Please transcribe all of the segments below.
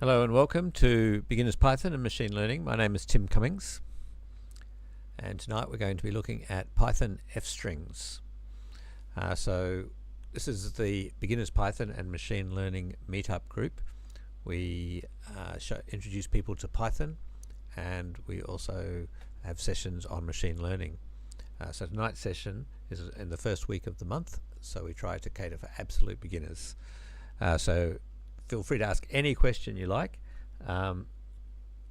Hello and welcome to Beginners Python and Machine Learning. My name is Tim Cummings, and tonight we're going to be looking at Python f-strings. So this is the Beginners Python and Machine Learning meetup group. We introduce people to Python, and we also have sessions on machine learning. So tonight's session is in the first week of the month, so we try to cater for absolute beginners. So feel free to ask any question you like,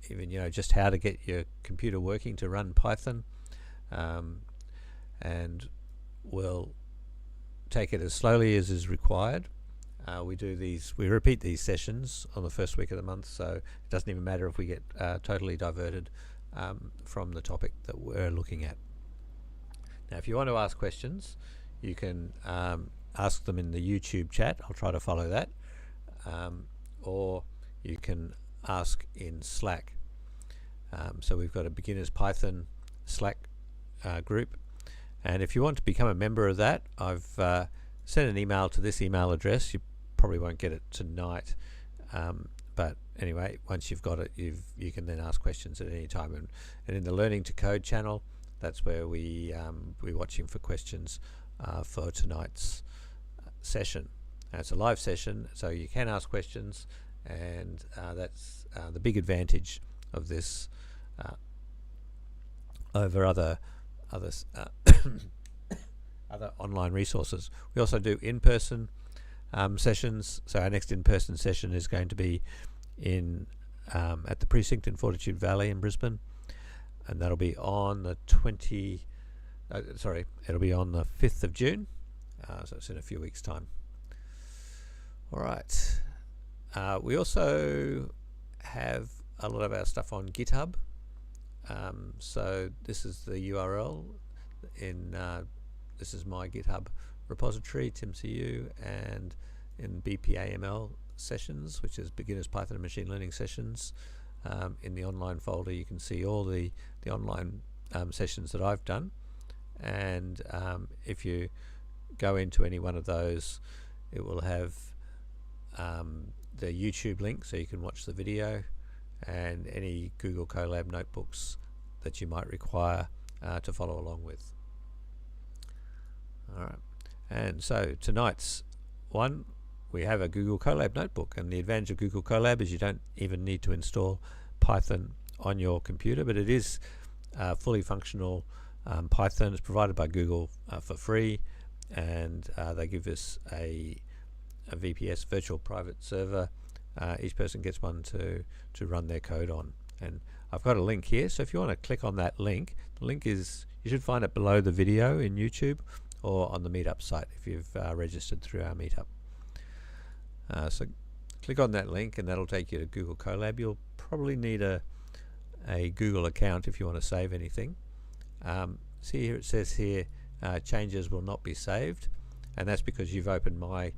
even just how to get your computer working to run Python, and we'll take it as slowly as is required. We repeat these sessions on the first week of the month, so it doesn't even matter if we get totally diverted from the topic that we're looking at. Now, if you want to ask questions, you can ask them in the YouTube chat. I'll try to follow that. Or you can ask in Slack. So we've got a Beginners Python Slack group, and if you want to become a member of that, I've sent an email to this email address. You probably won't get it tonight, but anyway, once you've got it, you can then ask questions at any time. And in the Learning to Code channel, that's where we're watching for questions for tonight's session. It's a live session, so you can ask questions, and that's the big advantage of this over other online resources. We also do in-person sessions. So our next in-person session is going to be at the precinct in Fortitude Valley in Brisbane, and that'll be on the it'll be on the 5th of June. So it's in a few weeks' time. All right. We also have a lot of our stuff on GitHub. So this is the URL this is my GitHub repository, TimCU, and in BPAML sessions, which is Beginners Python and Machine Learning sessions. In the online folder, you can see all the online sessions that I've done. And if you go into any one of those, it will have the YouTube link, so you can watch the video, and any Google Colab notebooks that you might require to follow along with. Alright, and so tonight's one, we have a Google Colab notebook, and the advantage of Google Colab is you don't even need to install Python on your computer, but it is fully functional Python. It's provided by Google for free, and they give us a VPS, virtual private server. Each person gets one to run their code on, and I've got a link here, so if you want to click on that link, the link is, you should find it below the video in YouTube or on the meetup site if you've registered through our meetup. So click on that link, and that'll take you to Google Colab. You'll probably need a Google account if you want to save anything. See here, it says here changes will not be saved, and that's because you've opened my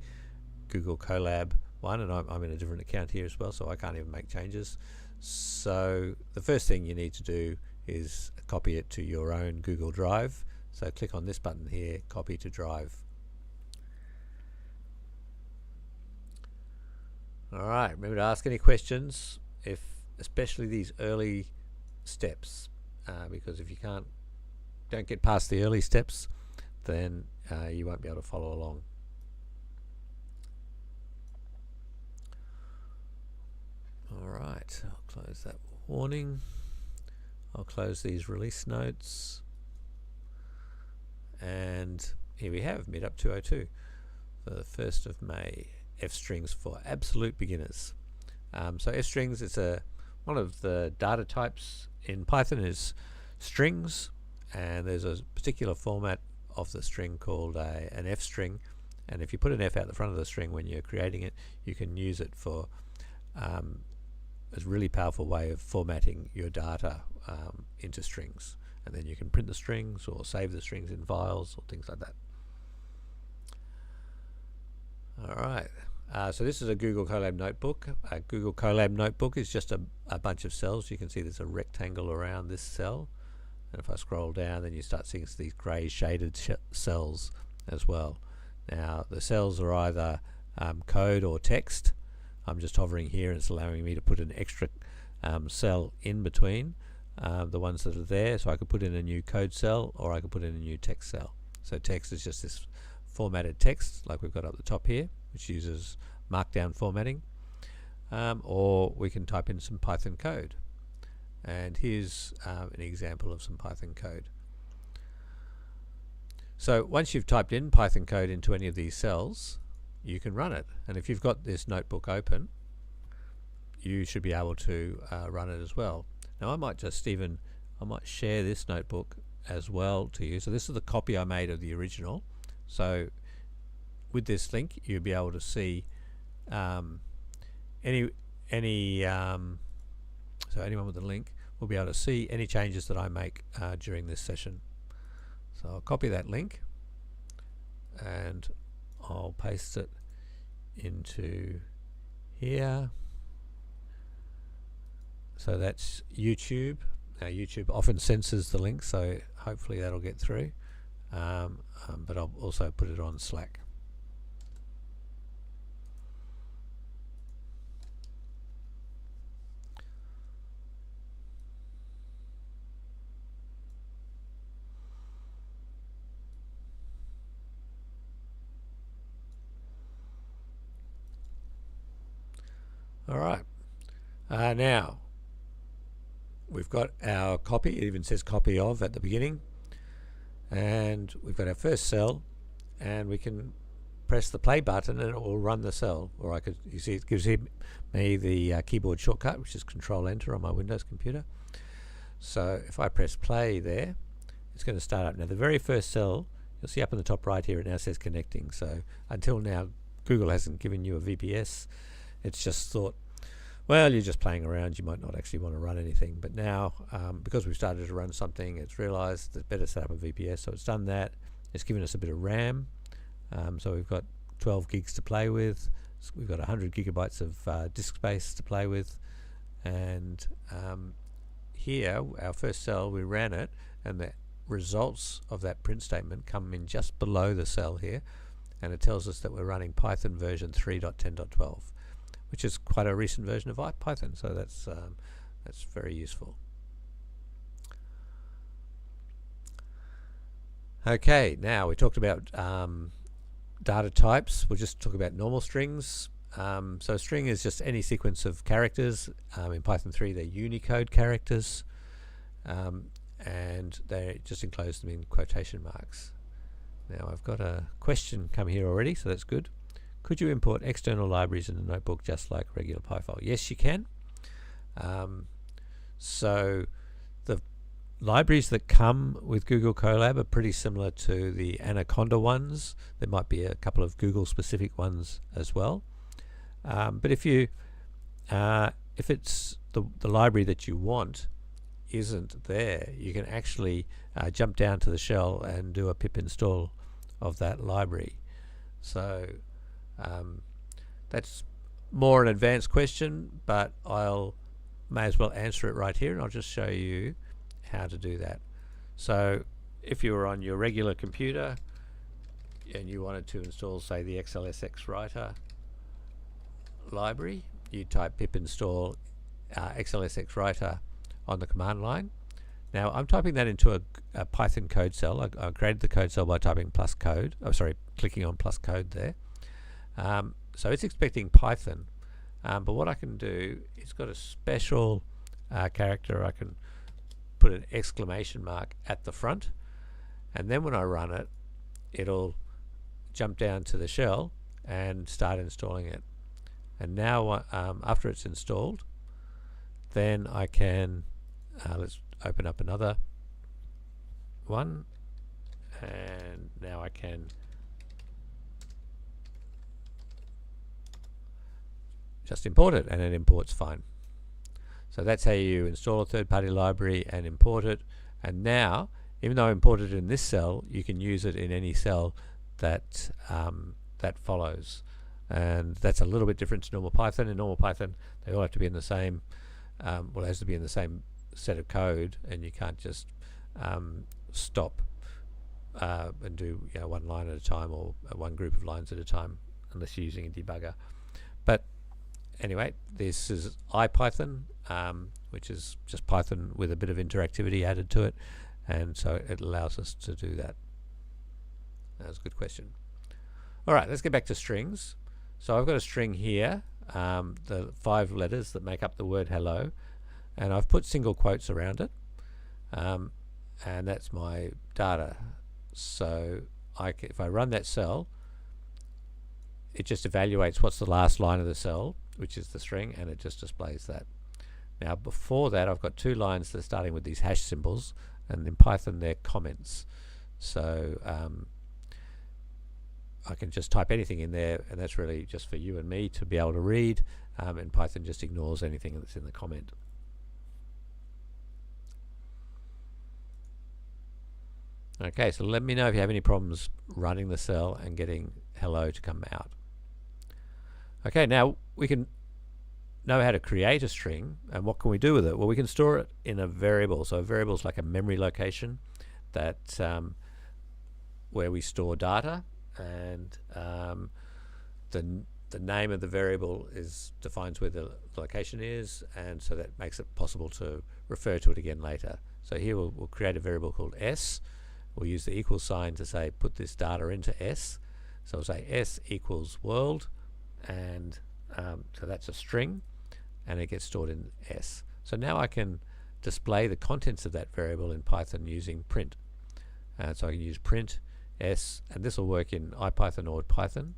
Google Colab one, and I'm in a different account here as well, so I can't even make changes. So the first thing you need to do is copy it to your own Google Drive. So click on this button here, copy to drive. Alright, remember to ask any questions, especially these early steps, because if you don't get past the early steps, then you won't be able to follow along. Alright, I'll close that warning. I'll close these release notes. And here we have Meetup 202 for the 1st of May, f-strings for absolute beginners. So f-strings, it's one of the data types in Python is strings, and there's a particular format of the string called an f-string, and if you put an f out the front of the string when you're creating it, you can use it for a really powerful way of formatting your data into strings, and then you can print the strings or save the strings in files or things like that. Alright, so this is a Google Colab notebook. A Google Colab notebook is just a bunch of cells. You can see there's a rectangle around this cell, and if I scroll down, then you start seeing these grey shaded cells as well. Now the cells are either code or text. I'm just hovering here and it's allowing me to put an extra cell in between the ones that are there. So I could put in a new code cell, or I could put in a new text cell. So text is just this formatted text like we've got up the top here, which uses markdown formatting, or we can type in some Python code. And here's an example of some Python code. So once you've typed in Python code into any of these cells, you can run it. And if you've got this notebook open, you should be able to run it as well. Now I might share this notebook as well to you. So this is the copy I made of the original. So with this link, you'll be able to see so anyone with the link will be able to see any changes that I make during this session. So I'll copy that link and I'll paste it into here. So that's YouTube. Now YouTube often censors the link, so hopefully that'll get through. But I'll also put it on Slack. All right. Now we've got our copy. It even says copy of at the beginning, and we've got our first cell, and we can press the play button and it will run the cell. Or I could, you see, it gives me the keyboard shortcut, which is Control Enter on my Windows computer. So if I press play there, it's going to start up. Now the very first cell, you'll see up in the top right here, it now says connecting. So until now, Google hasn't given you a VPS. It's just thought, well, you're just playing around, you might not actually want to run anything. But now, because we've started to run something, it's realized that it's better set up a VPS. So it's done that. It's given us a bit of RAM. So we've got 12 gigs to play with. We've got 100 gigabytes of disk space to play with. And here, our first cell, we ran it, and the results of that print statement come in just below the cell here. And it tells us that we're running Python version 3.10.12. which is quite a recent version of Python, so that's very useful. Okay, now we talked about data types. We'll just talk about normal strings. So a string is just any sequence of characters. In Python 3, they're Unicode characters, and they just enclose them in quotation marks. Now I've got a question come here already, so that's good. Could you import external libraries in a notebook just like regular PyFile? Yes, you can. So the libraries that come with Google Colab are pretty similar to the Anaconda ones. There might be a couple of Google specific ones as well. But if it's the library that you want isn't there, you can actually jump down to the shell and do a pip install of that library. So that's more an advanced question, but may as well answer it right here, and I'll just show you how to do that. So if you were on your regular computer and you wanted to install, say, the XLSX writer library, you type pip install XLSX writer on the command line. Now I'm typing that into a Python code cell. I created the code cell by typing plus code. Clicking on plus code there. So it's expecting Python, but what I can do, it's got a special character. I can put an exclamation mark at the front, and then when I run it, it'll jump down to the shell and start installing it. And now after it's installed, then I can let's open up another one, and now I can just import it, and it imports fine. So that's how you install a third-party library and import it. And now, even though I imported it in this cell, you can use it in any cell that that follows. And that's a little bit different to normal Python. In normal Python, they all have to be in the same it has to be in the same set of code, and you can't just stop and do one line at a time or one group of lines at a time unless you're using a debugger. But anyway, this is IPython, which is just Python with a bit of interactivity added to it, and so it allows us to do that. That's a good question. All right, let's get back to strings. So I've got a string here, the 5 letters that make up the word hello, and I've put single quotes around it, and that's my data. So if I run that cell, it just evaluates what's the last line of the cell, which is the string, and it just displays that. Now before that, I've got 2 lines that are starting with these hash symbols, and in Python they're comments. So I can just type anything in there, and that's really just for you and me to be able to read, and Python just ignores anything that's in the comment. Okay, so let me know if you have any problems running the cell and getting hello to come out. Okay, now we can know how to create a string, and what can we do with it? Well, we can store it in a variable. So a variable is like a memory location that where we store data, and the name of the variable defines where the location is, and so that makes it possible to refer to it again later. So here we'll create a variable called s. We'll use the equal sign to say put this data into s. So we'll say s equals world, and so that's a string, and it gets stored in s. So now I can display the contents of that variable in Python using print. So I can use print s, and this will work in IPython or Python,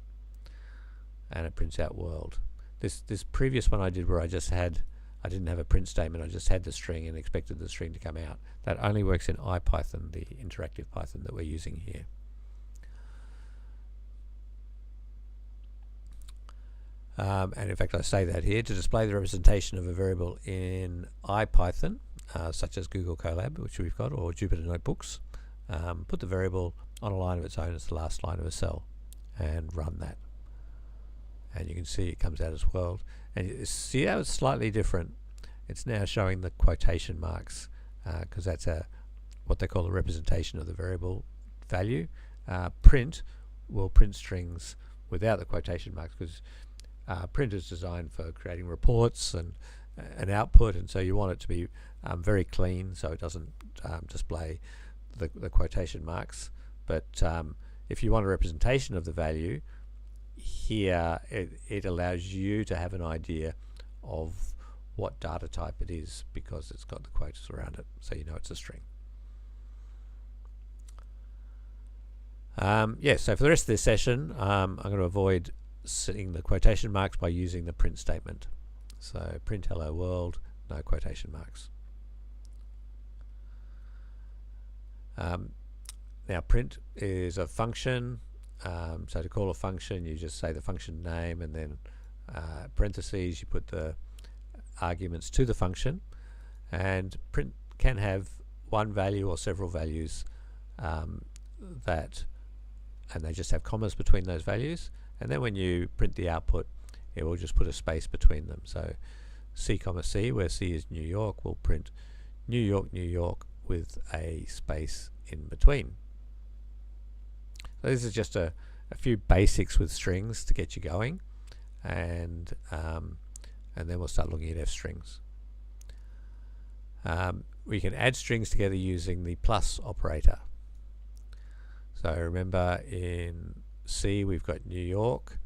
and it prints out world. This previous one I did where I didn't have a print statement, I just had the string and expected the string to come out. That only works in IPython, the interactive Python that we're using here. And in fact, I say that here to display the representation of a variable in IPython, such as Google Colab, which we've got, or Jupyter Notebooks. Put the variable on a line of its own as the last line of a cell, and run that. And you can see it comes out as world. And you see how it's slightly different. It's now showing the quotation marks, because that's what they call a representation of the variable value. Print will print strings without the quotation marks, because print is designed for creating reports and an output, and so you want it to be very clean, so it doesn't display the quotation marks. But if you want a representation of the value, here it allows you to have an idea of what data type it is, because it's got the quotes around it, so you know it's a string. Yes, so for the rest of this session, I'm going to avoid setting the quotation marks by using the print statement. So print hello world, no quotation marks. Now print is a function, so to call a function you just say the function name, and then parentheses, you put the arguments to the function, and print can have one value or several values, and they just have commas between those values, and then when you print the output it will just put a space between them. So C comma C, where C is New York, will print New York, New York with a space in between. So this is just a few basics with strings to get you going, and then we'll start looking at F strings. We can add strings together using the plus operator. So remember in C we've got New York,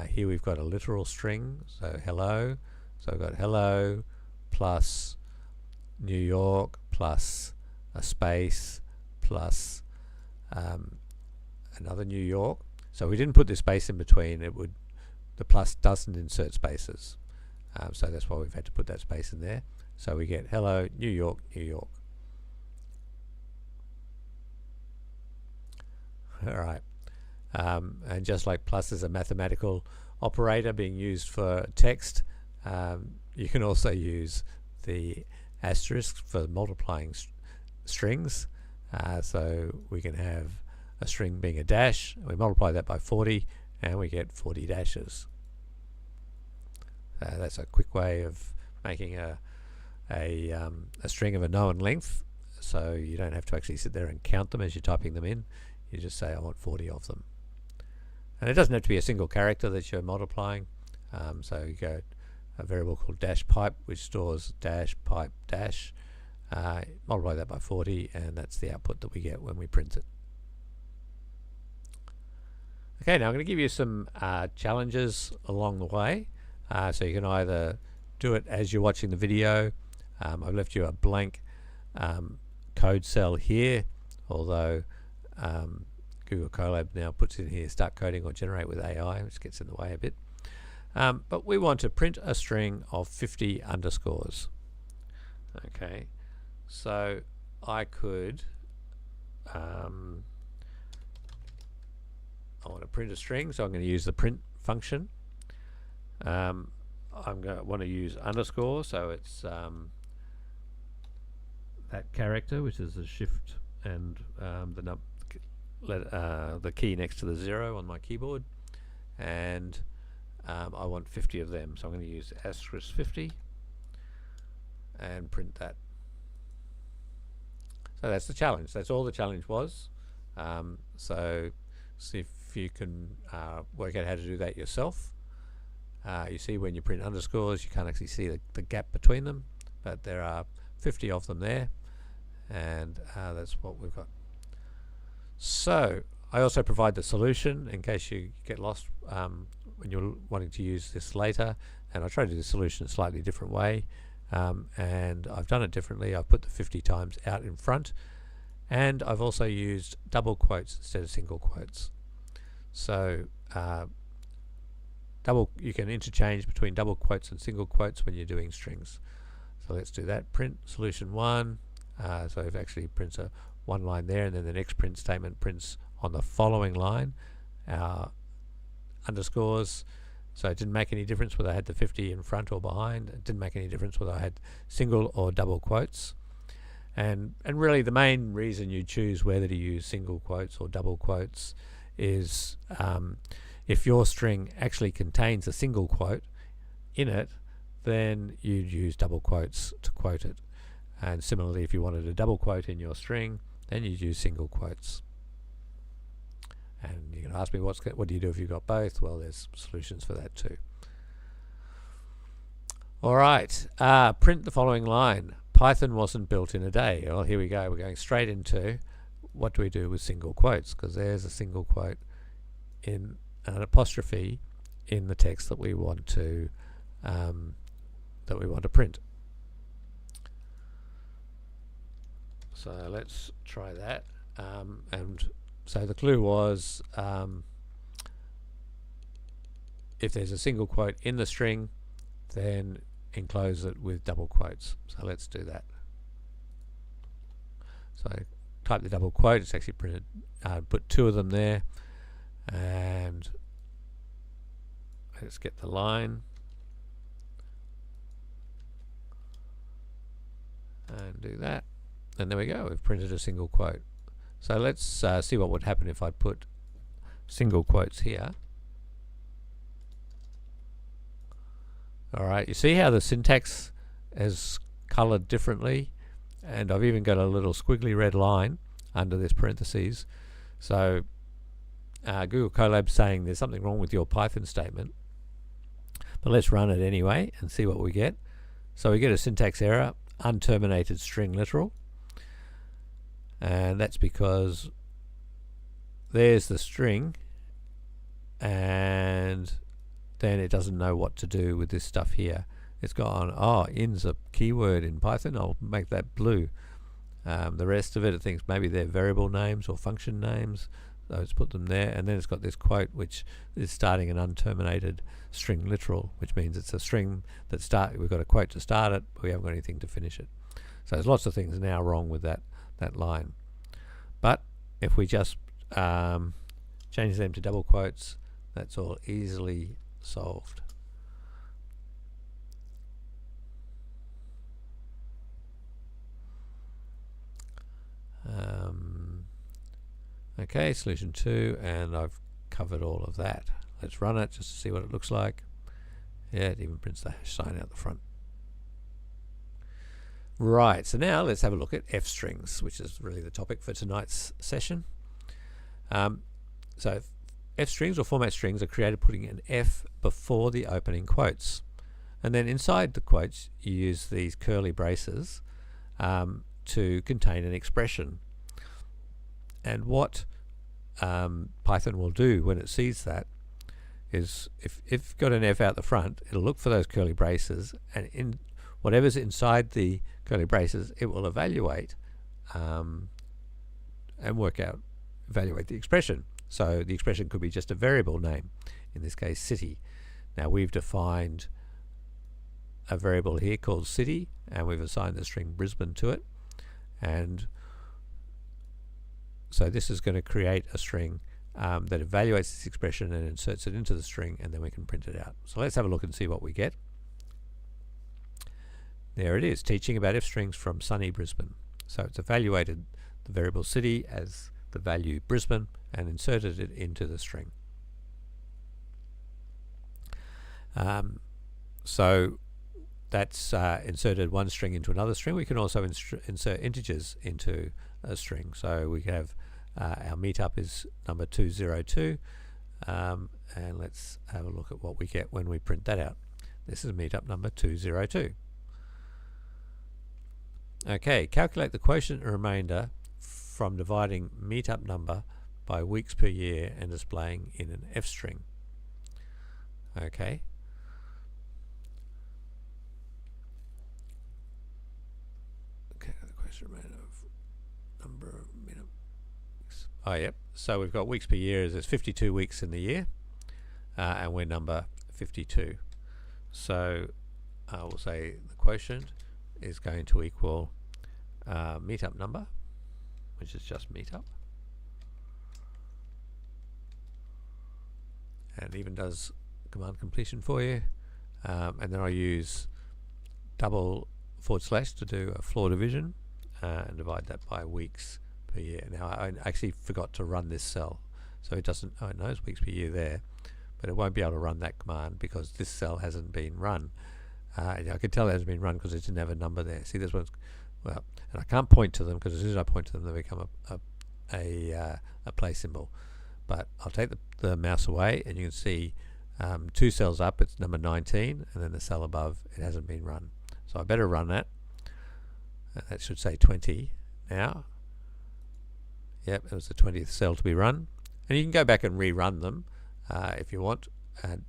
here we've got a literal string, so hello, so I've got hello plus New York plus a space plus another New York. So we didn't put this space in between, the plus doesn't insert spaces, so that's why we've had to put that space in there. So we get hello New York, New York. Alright, and just like plus is a mathematical operator being used for text, you can also use the asterisk for multiplying strings. So we can have a string being a dash, we multiply that by 40 and we get 40 dashes. That's a quick way of making a string of a known length, so you don't have to actually sit there and count them as you're typing them in. You just say I want 40 of them, and it doesn't have to be a single character that you're multiplying. So you go a variable called dash pipe, which stores dash pipe dash, multiply that by 40, and that's the output that we get when we print it. Okay, now I'm going to give you some challenges along the way. So you can either do it as you're watching the video. I've left you a blank code cell here, although Google Colab now puts in here start coding or generate with AI, which gets in the way a bit. But we want to print a string of 50 underscores. Okay, so I could I want to print a string, so I'm going to use the print function. I'm going to want to use underscore, so it's that character, which is the shift and the key next to the 0 on my keyboard, and I want 50 of them, so I'm going to use asterisk 50 and print that. So that's the challenge. That's all the challenge was. So see if you can work out how to do that yourself. You see when you print underscores, you can't actually see the gap between them, but there are 50 of them there, and that's what we've got. So I also provide the solution in case you get lost when you're wanting to use this later, and I try to do the solution a slightly different way, and I've done it differently. I've put the 50 times out in front, and I've also used double quotes instead of single quotes. So you can interchange between double quotes and single quotes when you're doing strings. So let's do that. Print solution 1. So it actually prints one line there, and then the next print statement prints on the following line underscores. So it didn't make any difference whether I had the 50 in front or behind. It didn't make any difference whether I had single or double quotes. And really the main reason you choose whether to use single quotes or double quotes is if your string actually contains a single quote in it, then you'd use double quotes to quote it. And similarly, if you wanted a double quote in your string, then you'd use single quotes. And you can ask me, what do you do if you've got both? Well, there's solutions for that too. All right, print the following line. Python wasn't built in a day. Well, here we go. We're going straight into what do we do with single quotes, because there's a single quote in an apostrophe in the text that we want to print. So let's try that. And so the clue was if there's a single quote in the string, then enclose it with double quotes. So let's do that. So type the double quote. It's actually printed. Put 2 of them there, and let's get the line and do that. And there we go. We've printed a single quote. So let's see what would happen if I put single quotes here. All right, you see how the syntax is colored differently, and I've even got a little squiggly red line under this parentheses. So Google Colab's saying there's something wrong with your Python statement, but let's run it anyway and see what we get. So we get a syntax error, unterminated string literal, and that's because there's the string and then it doesn't know what to do with this stuff here. It's gone, oh, in's a keyword in Python, I'll make that blue. The rest of it thinks maybe they're variable names or function names, so it's put them there, and then it's got this quote which is starting an unterminated string literal, which means it's a string that we've got a quote to start it, but we haven't got anything to finish it. So there's lots of things now wrong with that line. But if we just change them to double quotes, that's all easily solved. Okay, solution 2, and I've covered all of that. Let's run it just to see what it looks like. Yeah, it even prints the hash sign out the front. Right, so now let's have a look at F strings, which is really the topic for tonight's session. So F strings or format strings are created putting an F before the opening quotes. And then inside the quotes, you use these curly braces to contain an expression. And what Python will do when it sees that is, if you've got an F out the front, it'll look for those curly braces, and in whatever's inside the curly braces, it will evaluate and evaluate the expression. So the expression could be just a variable name, in this case city. Now we've defined a variable here called city, and we've assigned the string Brisbane to it, and so this is going to create a string that evaluates this expression and inserts it into the string, and then we can print it out. So let's have a look and see what we get. There it is, teaching about F strings from sunny Brisbane. So it's evaluated the variable city as the value Brisbane and inserted it into the string. So that's inserted one string into another string. We can also insert integers into a string. So we can have our meetup is number 202, and let's have a look at what we get when we print that out. This is meetup number 202. Okay, calculate the quotient and remainder from dividing meetup number by weeks per year and displaying in an F string. Okay. Okay, the quotient remainder of number of meetup weeks. Oh, yep. So we've got weeks per year. There's 52 weeks in the year, and we're number 52. So we'll say the quotient is going to equal meetup number, which is just meetup, and even does command completion for you, and then I'll use double / to do a floor division and divide that by weeks per year. Now I actually forgot to run this cell, so it doesn't, it knows weeks per year there, but it won't be able to run that command because this cell hasn't been run. I can tell it hasn't been run because it didn't have a number there. See, this one's, well, and I can't point to them because as soon as I point to them, they become a play symbol. But I'll take the mouse away, and you can see 2 cells up, it's number 19, and then the cell above, it hasn't been run. So I better run that. That should say 20 now. Yep, it was the 20th cell to be run. And you can go back and rerun them if you want. And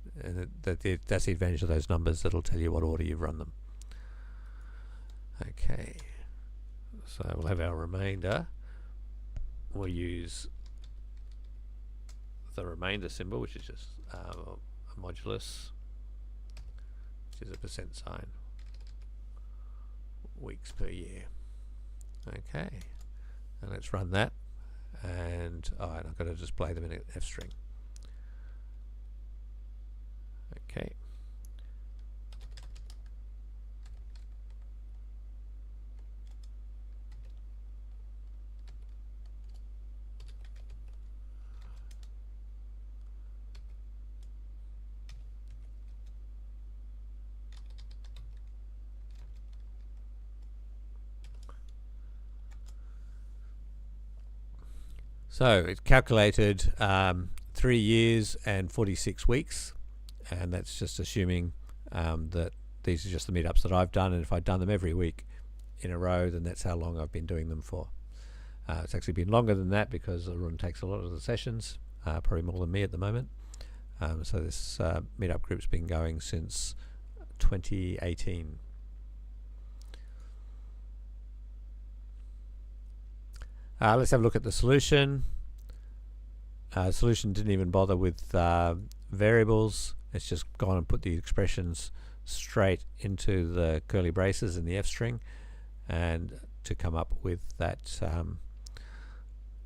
that's the advantage of those numbers. That'll tell you what order you've run them. Okay, so we'll have our remainder. We'll use the remainder symbol, which is just a modulus, which is a %, weeks per year. Okay, and let's run that. And and I've got to display them in an F string. Okay. So it calculated 3 years and 46 weeks, and that's just assuming that these are just the meetups that I've done, and if I'd done them every week in a row, then that's how long I've been doing them for. It's actually been longer than that because Arun takes a lot of the sessions, probably more than me at the moment. So this meetup group's been going since 2018. Let's have a look at the solution. Solution didn't even bother with variables. It's just gone and put the expressions straight into the curly braces in the F string, and to come up with that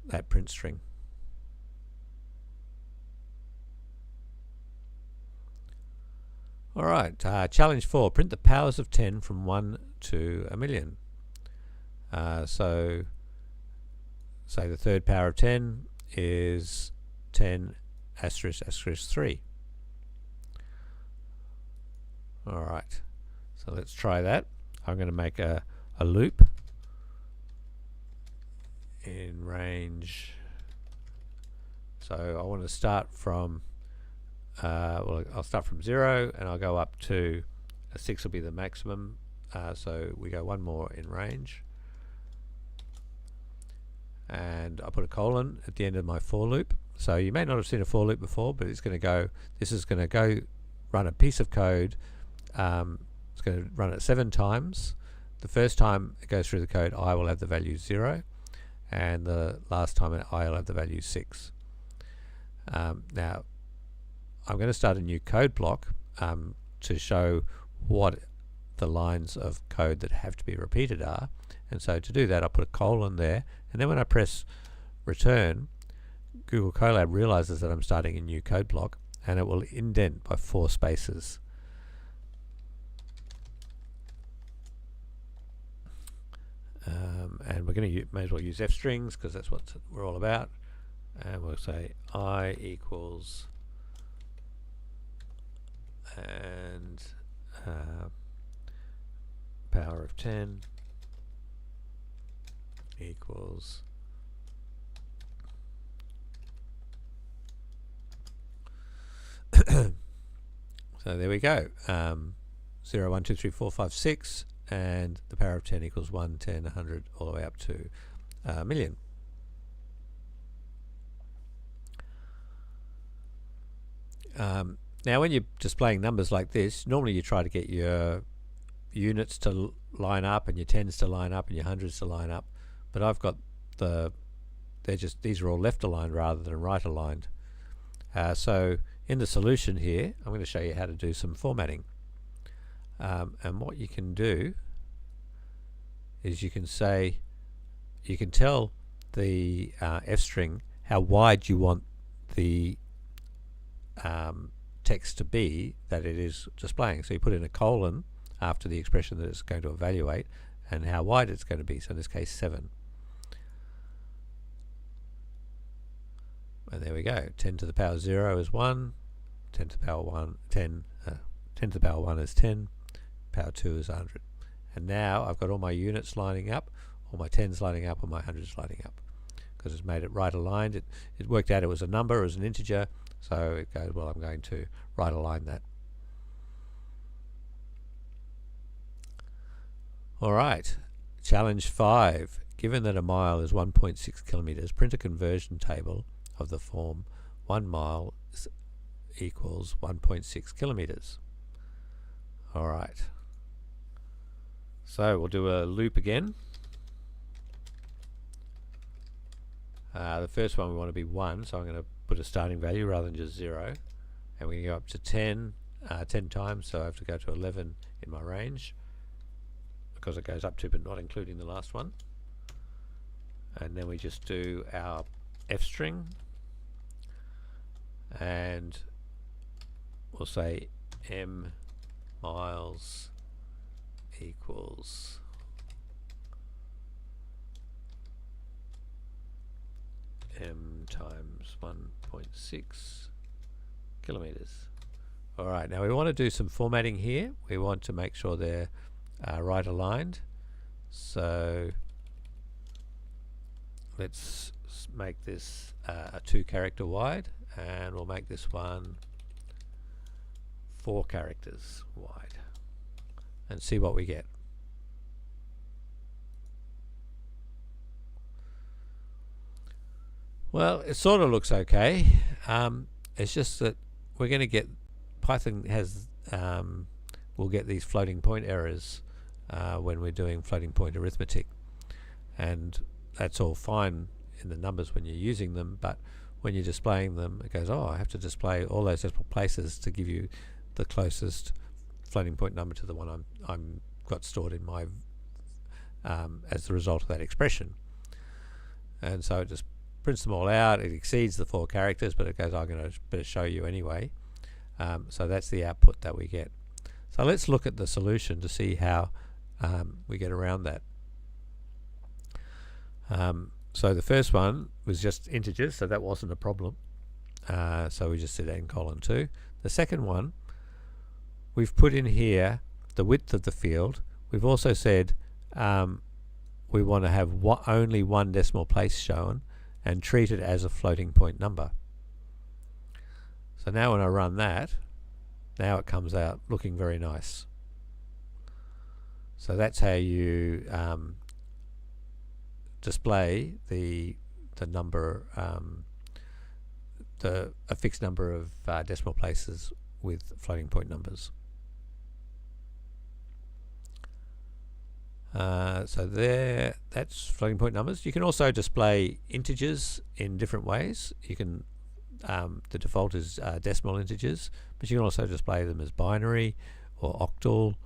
that print string. All right, challenge 4: print the powers of 10 from 1 to 1,000,000. So say the third power of 10 is 10 asterisk asterisk 3. All right, so let's try that. I'm going to make a loop in range So I want to start from well, I'll start from 0 and I'll go up to 6 will be the maximum. So we go one more in range, and I put a colon at the end of my for loop. So you may not have seen a for loop before, but it's going to go, this is going to go run a piece of code. It's going to run it 7 times. The first time it goes through the code, I will have the value 0, and the last time I will have the value 6. Now I'm going to start a new code block to show what the lines of code that have to be repeated are. And so to do that, I put a colon there, and then when I press return, Google Colab realizes that I'm starting a new code block, and it will indent by 4 spaces. And we're going to may as well use f strings because that's what we're all about. And we'll say I equals and power of 10 equals so there we go. 0, 1, 2, 3, 4, 5, 6, and the power of 10 equals 1, 10, 100, all the way up to a million. Now when you're displaying numbers like this, normally you try to get your units to line up and your tens to line up and your hundreds to line up, but I've got these are all left aligned rather than right aligned. So in the solution here, I'm going to show you how to do some formatting. And what you can do is you can tell the f string how wide you want the text to be that it is displaying. So you put in a colon after the expression that it's going to evaluate and how wide it's going to be. So in this case 7. And there we go. 10 to the power 0 is 1, 10 to the power 1, 10 to the power 1 is 10, power 2 is 100. And now I've got all my units lining up, all my tens lining up, all my hundreds lining up, because it's made it right aligned. It worked out it was a number, it was an integer, so it goes, well, I'm going to right align that. Alright, challenge 5. Given that a mile is 1.6 kilometers, print a conversion table of the form 1 mile equals 1.6 kilometers. Alright, so we'll do a loop again. The first one we want to be 1, so I'm going to put a starting value rather than just 0, and we can go up to 10 times, so I have to go to 11 in my range because it goes up to, but not including the last one. And then we just do our f string, and we'll say m miles equals m times 1.6 kilometers. Alright, now we want to do some formatting here. We want to make sure they're right aligned. So let's make this a 2 character wide, and we'll make this one 4 characters wide and see what we get. Well, it sort of looks okay. It's just that we're going to get, Python has we'll get these floating point errors when we're doing floating point arithmetic, and that's all fine in the numbers when you're using them, but when you're displaying them, it goes, oh, I have to display all those decimal places to give you the closest floating point number to the one I'm got stored in my as the result of that expression. And so it just prints them all out. It exceeds the 4 characters, but it goes, I'm going to better show you anyway. So that's the output that we get. So let's look at the solution to see how we get around that. So the first one was just integers, so that wasn't a problem. So we just said n:2. The second one, we've put in here the width of the field. We've also said we want to have only 1 decimal place shown and treat it as a floating point number. So now when I run that, now it comes out looking very nice. So that's how you display the number, a fixed number of decimal places with floating point numbers. So there, that's floating point numbers. You can also display integers in different ways. You can, the default is decimal integers, but you can also display them as binary or octal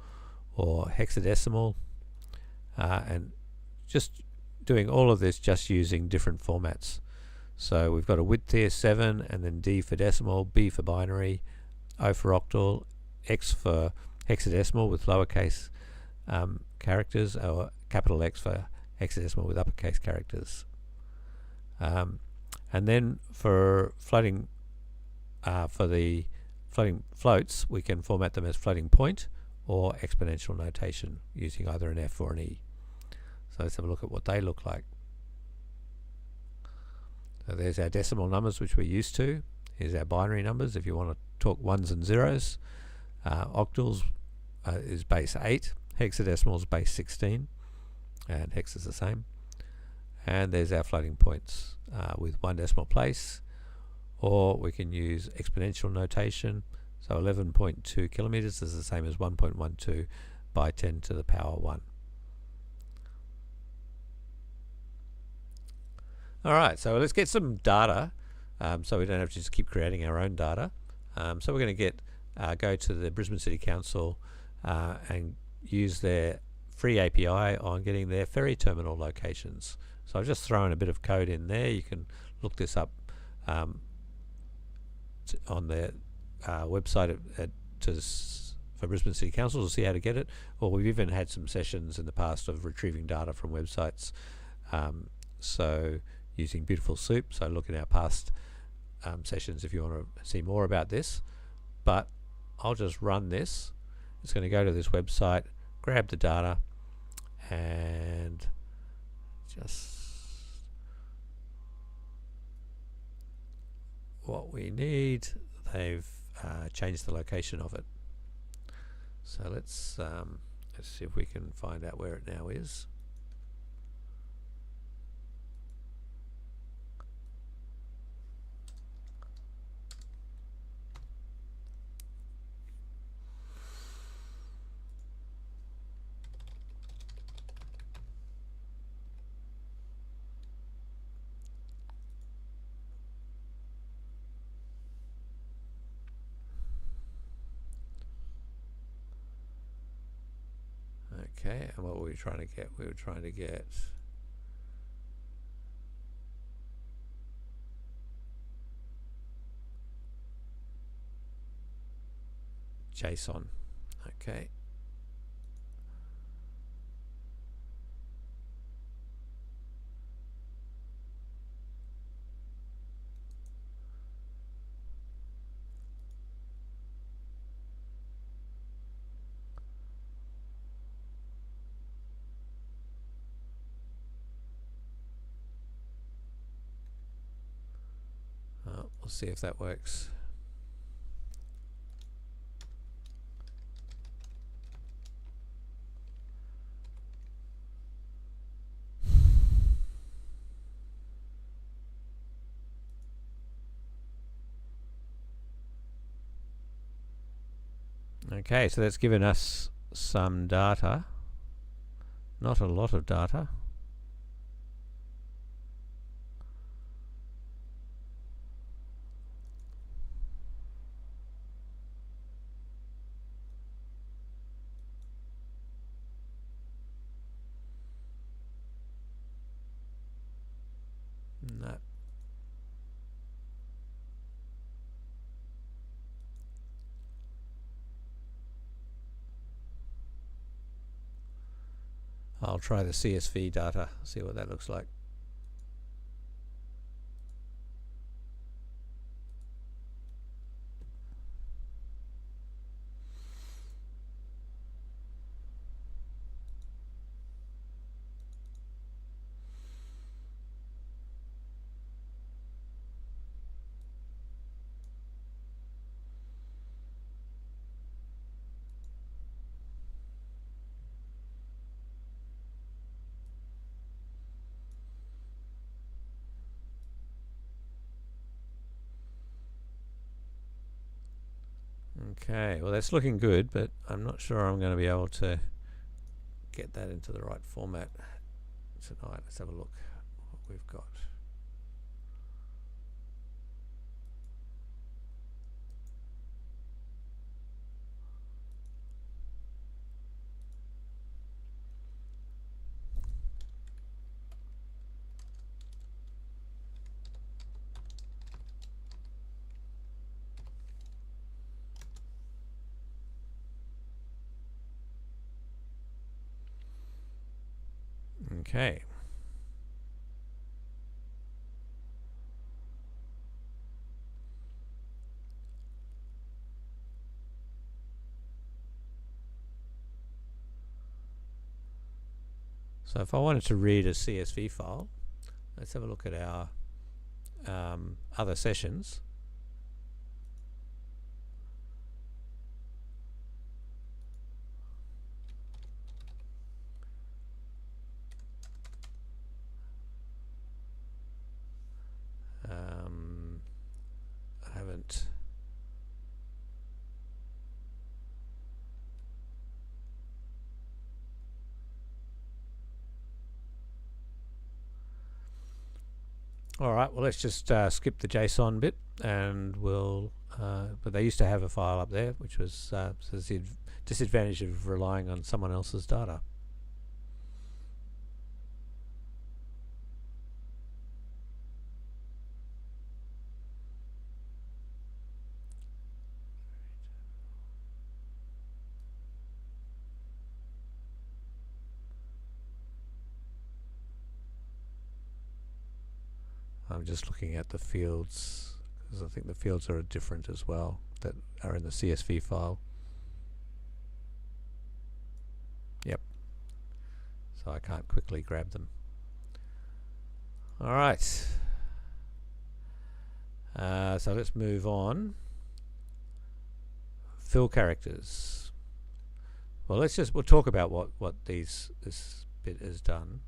or hexadecimal, and just doing all of this just using different formats. So we've got a width here, 7, and then D for decimal, B for binary, O for octal, X for hexadecimal with lowercase characters, or capital X for hexadecimal with uppercase characters. And then for floating, for the floating floats, we can format them as floating point or exponential notation using either an F or an E. So let's have a look at what they look like. So there's our decimal numbers, which we're used to. Here's our binary numbers if you want to talk ones and zeros. Octals is base 8, hexadecimal is base 16, and hex is the same. And there's our floating points with one decimal place, or we can use exponential notation. So 11.2 kilometers is the same as 1.12 by 10 to the power 1. All right, so let's get some data, so we don't have to just keep creating our own data. So we're going to go to the Brisbane City Council and use their free API on getting their ferry terminal locations. So I've just thrown a bit of code in there. You can look this up on their website for Brisbane City Council to see how to get it. Or we've even had some sessions in the past of retrieving data from websites. So using Beautiful Soup, so look at our past sessions if you want to see more about this. But I'll just run this. It's going to go to this website, grab the data, and just what we need. They've changed the location of it. So let's see if we can find out where it now is. Okay, and what were we trying to get? We were trying to get JSON. Okay. We'll see if that works. Okay, so that's given us some data. Not a lot of data. No. I'll try the CSV data, see what that looks like. Okay, well that's looking good, but I'm not sure I'm going to be able to get that into the right format tonight. Let's have a look what we've got. Okay. So if I wanted to read a CSV file, let's have a look at our other sessions. I haven't. All right, well let's just skip the JSON bit, and we'll. But they used to have a file up there, which was so the disadvantage of relying on someone else's data. I'm just looking at the fields, because I think the fields are different as well, that are in the CSV file. Yep. So I can't quickly grab them. All right. So let's move on. Fill characters. Well, we'll talk about what this bit has done.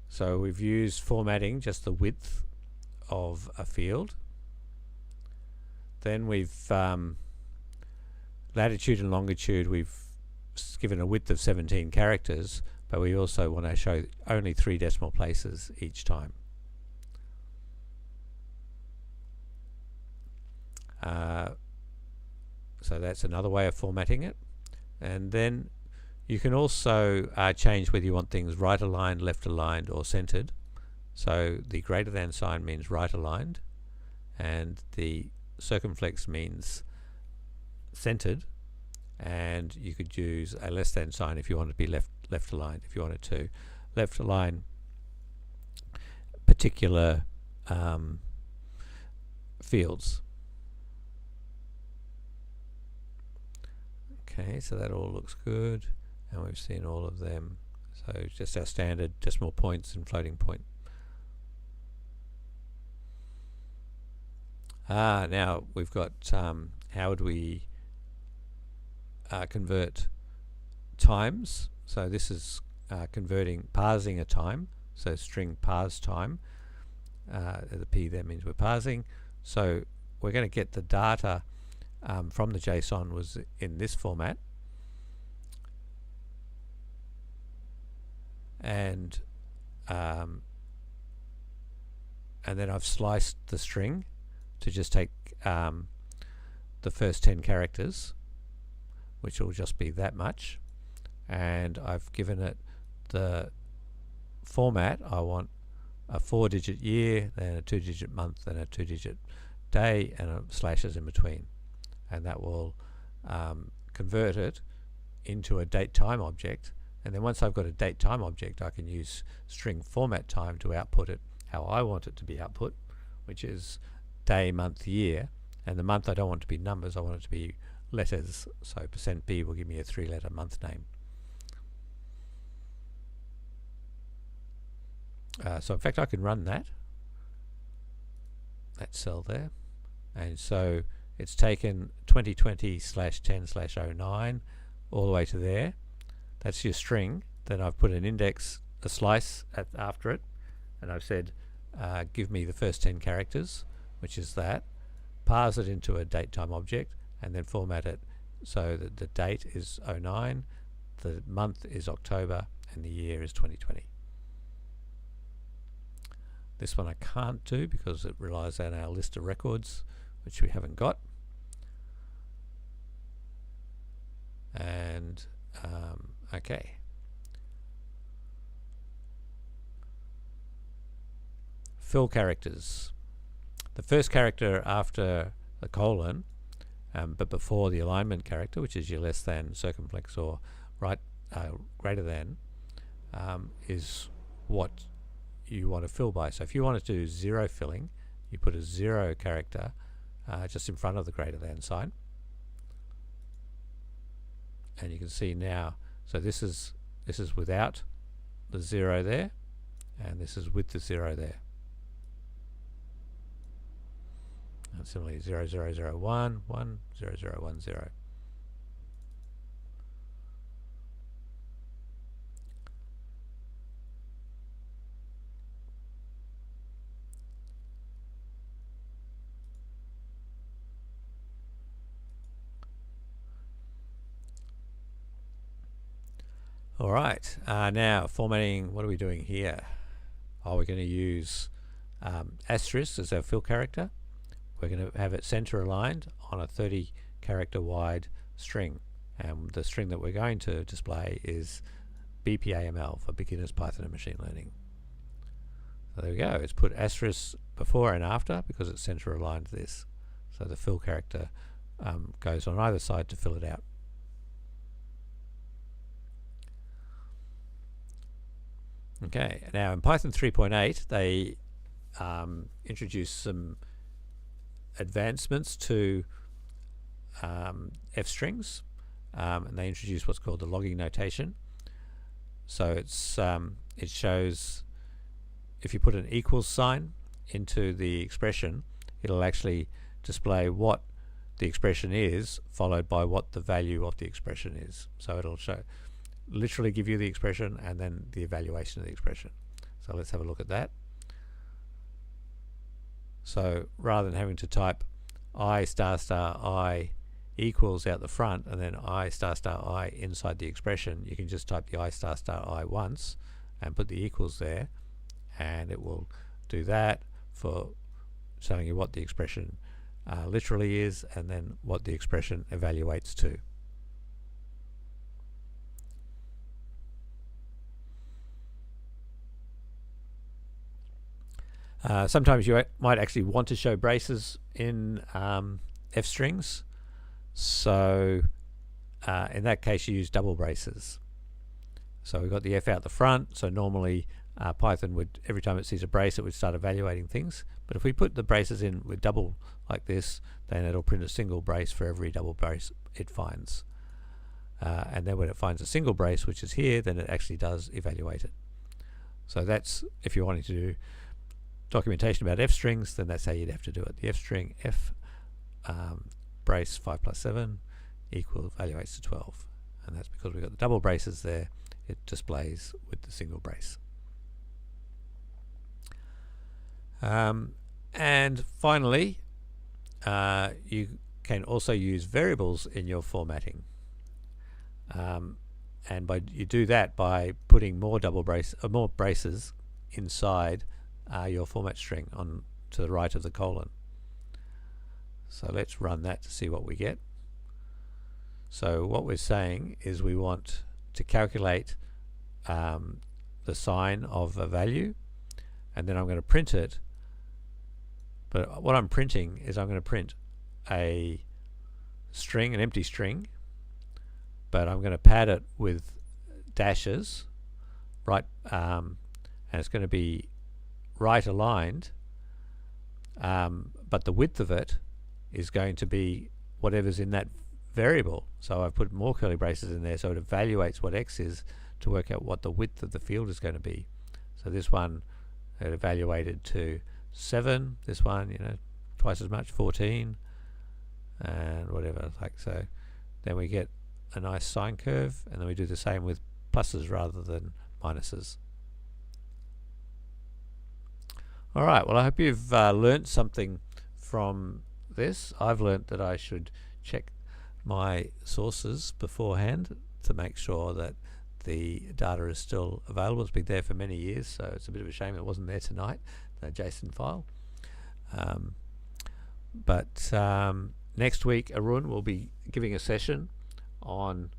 So we've used formatting just the width of a field. Then we've latitude and longitude, we've given a width of 17 characters, but we also want to show only 3 decimal places each time. So that's another way of formatting it. And then you can also change whether you want things right aligned, left aligned, or centered. So the greater than sign means right aligned, and the circumflex means centered, and you could use a less than sign if you want to be left aligned, if you wanted to left align particular fields. Okay, so that all looks good, and we've seen all of them. So just our standard decimal points and floating point. Now we've got how would we convert times. So this is parsing a time, so string parse time. The P there means we're parsing. So we're going to get the data from the JSON was in this format, and then I've sliced the string to just take the first 10 characters, which will just be that much, and I've given it the format. I want a 4-digit year, then a 2-digit month, then a 2-digit day, and slashes in between, and that will convert it into a date time object. And then once I've got a date time object, I can use string format time to output it how I want it to be output, which is day, month, year. And the month I don't want to be numbers, I want it to be letters. So %B will give me a 3-letter month name. So in fact I can run that cell there, and so it's taken 2020/10/09 all the way to there. That's your string. Then I've put an index, a slice after it, and I've said give me the first 10 characters, which is that, parse it into a date time object, and then format it so that the date is 09, the month is October, and the year is 2020. This one I can't do because it relies on our list of records, which we haven't got. And okay. Fill characters. The first character after the colon, but before the alignment character, which is your less than, circumflex, or right greater than, is what you want to fill by. So if you wanted to do zero filling, you put a 0 character just in front of the greater than sign. And you can see now, so this is without the 0 there, and this is with the 0 there. And similarly 0001, 1, 0010. All right, now formatting, what are we doing here? Oh, we're going to use asterisk as our fill character. We're going to have it center aligned on a 30 character wide string, and the string that we're going to display is BPAML, for Beginners Python and Machine Learning. So there we go, it's put asterisk before and after because it's center aligned to this. So the fill character goes on either side to fill it out. Okay, now in Python 3.8 they introduced some advancements to F strings, and they introduced what's called the logging notation. So it's it shows if you put an equals sign into the expression, it'll actually display what the expression is followed by what the value of the expression is. So it'll literally give you the expression and then the evaluation of the expression. So let's have a look at that. So rather than having to type I star star I equals out the front and then I star star I inside the expression, you can just type the I star star I once and put the equals there, and it will do that for showing you what the expression literally is and then what the expression evaluates to. Sometimes you might actually want to show braces in F strings, so in that case you use double braces. So we've got the F out the front, so normally Python would, every time it sees a brace, it would start evaluating things. But if we put the braces in with double like this, then it'll print a single brace for every double brace it finds. And then when it finds a single brace, which is here, then it actually does evaluate it. So that's, if you're wanting to do documentation about F strings, then that's how you'd have to do it. The F string F brace 5 plus 7 evaluates to 12, and that's because we've got the double braces there. It displays with the single brace. And finally, you can also use variables in your formatting, and you do that by putting more more braces inside your format string on to the right of the colon. So let's run that to see what we get. So what we're saying is we want to calculate the sign of a value, and then I'm going to print it. But what I'm printing is I'm going to print a string, an empty string, but I'm going to pad it with dashes, right, and it's going to be right aligned, but the width of it is going to be whatever's in that variable. So I've put more curly braces in there so it evaluates what x is to work out what the width of the field is going to be. So this one it evaluated to 7, this one, you know, twice as much, 14, and whatever, like so. Then we get a nice sine curve, and then we do the same with pluses rather than minuses. All right, well, I hope you've learnt something from this. I've learnt that I should check my sources beforehand to make sure that the data is still available. It's been there for many years, so it's a bit of a shame it wasn't there tonight, the JSON file. But next week, Arun will be giving a session on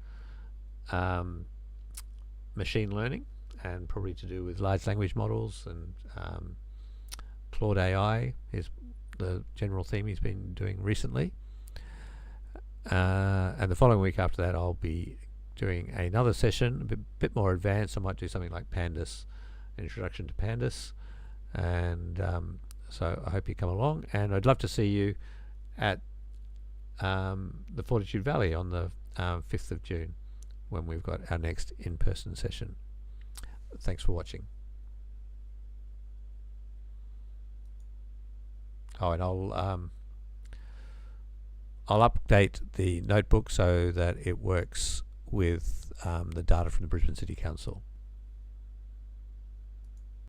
machine learning, and probably to do with large language models, and Claude AI is the general theme he's been doing recently. And the following week after that, I'll be doing another session, a bit more advanced. I might do something like Pandas, introduction to Pandas. And so I hope you come along. And I'd love to see you at the Fortitude Valley on the 5th of June, when we've got our next in-person session. Thanks for watching. Oh, and I'll update the notebook so that it works with the data from the Brisbane City Council.